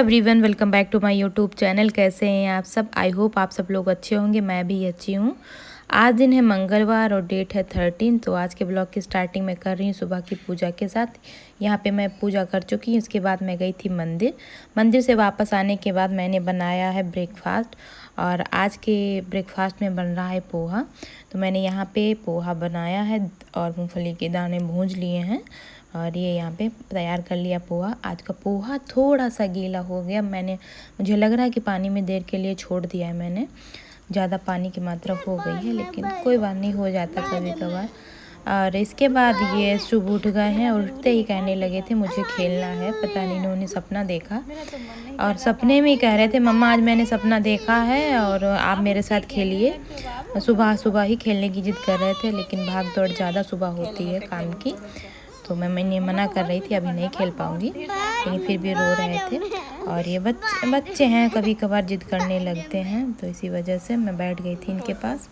Everyone, welcome back to my YouTube channel. कैसे हैं आप सब? आई होप आप सब लोग अच्छे होंगे। मैं भी अच्छी हूँ। आज दिन है मंगलवार और डेट है 13। तो आज के ब्लॉग की स्टार्टिंग मैं कर रही हूँ सुबह की पूजा के साथ। यहाँ पे मैं पूजा कर चुकी हूँ। उसके बाद मैं गई थी मंदिर से वापस आने के बाद मैंने बनाया है ब्रेकफास्ट। और आज के ब्रेकफास्ट में बन रहा है पोहा। तो मैंने यहाँ पे पोहा बनाया है और मूँगफली के दाने भूंज लिए हैं और ये यहाँ पे तैयार कर लिया पोहा। आज का पोहा थोड़ा सा गीला हो गया। मुझे लग रहा है कि पानी में देर के लिए छोड़ दिया है मैंने, ज़्यादा पानी की मात्रा हो गई है, लेकिन कोई बात नहीं, हो जाता कभी कभार। और इसके बाद ये सुबह उठ गए हैं और उठते ही कहने लगे थे मुझे खेलना है। पता नहीं इन्होंने सपना देखा और सपने में ही कह रहे थे मम्मा आज मैंने सपना देखा है और आप मेरे साथ खेलिए। सुबह सुबह ही खेलने की जिद कर रहे थे, लेकिन भाग दौड़ ज़्यादा सुबह होती है काम की, तो मैंने मना कर रही थी अभी नहीं खेल पाऊँगी, लेकिन फिर भी रो रहे थे। और ये बच्चे हैं, कभी कभार जिद करने लगते हैं, तो इसी वजह से मैं बैठ गई थी इनके पास।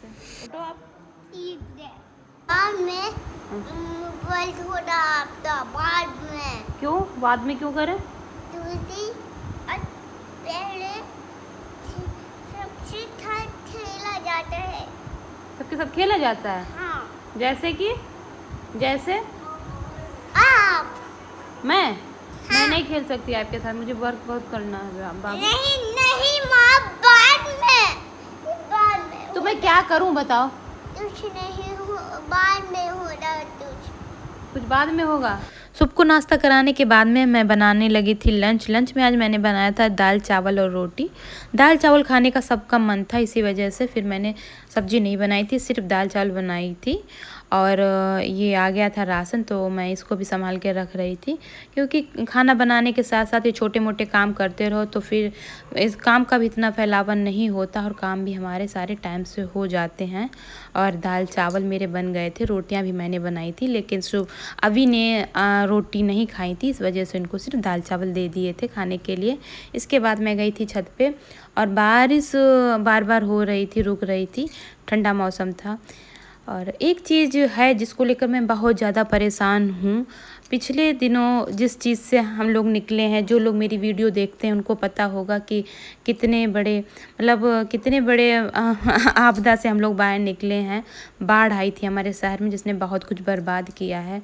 क्यों बाद में क्यों करें? खेला जाता है, सबके साथ खेला जाता है। हाँ। जैसे आप मैं नहीं खेल सकती आपके साथ, मुझे वर्क बहुत करना है बाबू। नहीं माँ, बाद में तो मैं क्या करूं बताओ? कुछ नहीं बाद में होगा कुछ बाद में होगा। सबको नाश्ता कराने के बाद में मैं बनाने लगी थी लंच में आज मैंने बनाया था दाल चावल और रोटी। दाल चावल खाने का सबका मन था, इसी वजह से फिर मैंने सब्जी नहीं बनाई थी, सिर्फ दाल चावल बनाई थी। और ये आ गया था राशन, तो मैं इसको भी संभाल के रख रही थी, क्योंकि खाना बनाने के साथ साथ ये छोटे मोटे काम करते रहो तो फिर इस काम का भी इतना फैलावन नहीं होता और काम भी हमारे सारे टाइम से हो जाते हैं। और दाल चावल मेरे बन गए थे, रोटियां भी मैंने बनाई थी, लेकिन अभी ने रोटी नहीं खाई थी, इस वजह से उनको सिर्फ दाल चावल दे दिए थे खाने के लिए। इसके बाद मैं गई थी छत पे और बारिश बार बार हो रही थी, रुक रही थी, ठंडा मौसम था। और एक चीज़ है जिसको लेकर मैं बहुत ज़्यादा परेशान हूँ। पिछले दिनों जिस चीज़ से हम लोग निकले हैं, जो लोग मेरी वीडियो देखते हैं उनको पता होगा कि कितने बड़े आपदा से हम लोग बाहर निकले हैं। बाढ़ आई थी हमारे शहर में जिसने बहुत कुछ बर्बाद किया है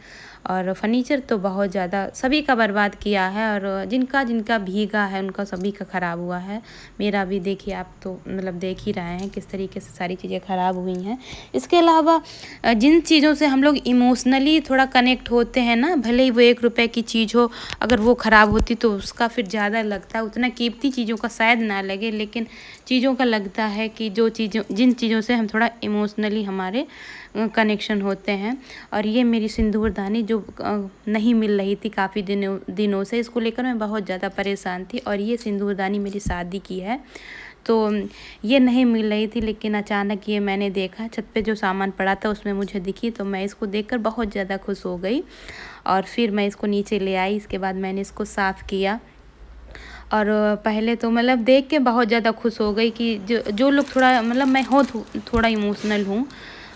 और फर्नीचर तो बहुत ज़्यादा सभी का बर्बाद किया है, और जिनका भीगा है उनका सभी का ख़राब हुआ है। मेरा भी देखिए, आप तो देख ही रहे हैं किस तरीके से सारी चीज़ें ख़राब हुई हैं। इसके अलावा जिन चीज़ों से हम लोग इमोशनली थोड़ा कनेक्ट होते हैं ना, भले ही वो 1 रुपए की चीज़ हो, अगर वो ख़राब होती तो उसका फिर ज़्यादा लगता है। उतना कीमती चीज़ों का शायद ना लगे, लेकिन चीज़ों का लगता है कि जिन चीज़ों से हम थोड़ा इमोशनली हमारे कनेक्शन होते हैं। और ये मेरी सिंदूरदानी जो नहीं मिल रही थी काफ़ी दिनों से, इसको लेकर मैं बहुत ज़्यादा परेशान थी। और ये सिंदूरदानी मेरी शादी की है, तो ये नहीं मिल रही थी, लेकिन अचानक ये मैंने देखा छत पे जो सामान पड़ा था उसमें मुझे दिखी, तो मैं इसको देखकर बहुत ज़्यादा खुश हो गई। और फिर मैं इसको नीचे ले आई। इसके बाद मैंने इसको साफ़ किया और पहले तो देख के बहुत ज़्यादा खुश हो गई कि जो लोग थोड़ा मैं थोड़ा इमोशनल हूँ,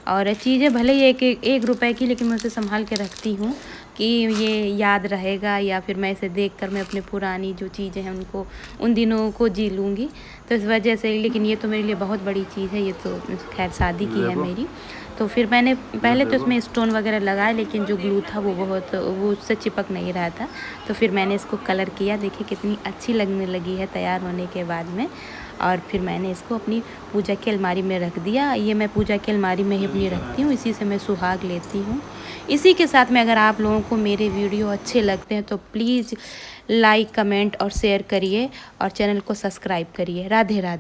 और चीज़ें भले ही एक रुपए की, लेकिन मैं उसे संभाल के रखती हूँ कि ये याद रहेगा, या फिर मैं इसे देखकर मैं अपने पुरानी जो चीज़ें हैं उनको उन दिनों को जी लूँगी। तो इस वजह से, लेकिन ये तो मेरे लिए बहुत बड़ी चीज़ है, ये तो खैर शादी की है मेरी। तो फिर मैंने पहले तो इसमें स्टोन वगैरह लगाए, लेकिन जो ग्लू था वो उससे चिपक नहीं रहा था, तो फिर मैंने इसको कलर किया। देखिए कितनी अच्छी लगने लगी है तैयार होने के बाद में। और फिर मैंने इसको अपनी पूजा की अलमारी में रख दिया। ये मैं पूजा की अलमारी में ही अपनी रखती हूँ, इसी से मैं सुहाग लेती हूँ। इसी के साथ में अगर आप लोगों को मेरे वीडियो अच्छे लगते हैं तो प्लीज़ लाइक, कमेंट और शेयर करिए और चैनल को सब्सक्राइब करिए। राधे राधे।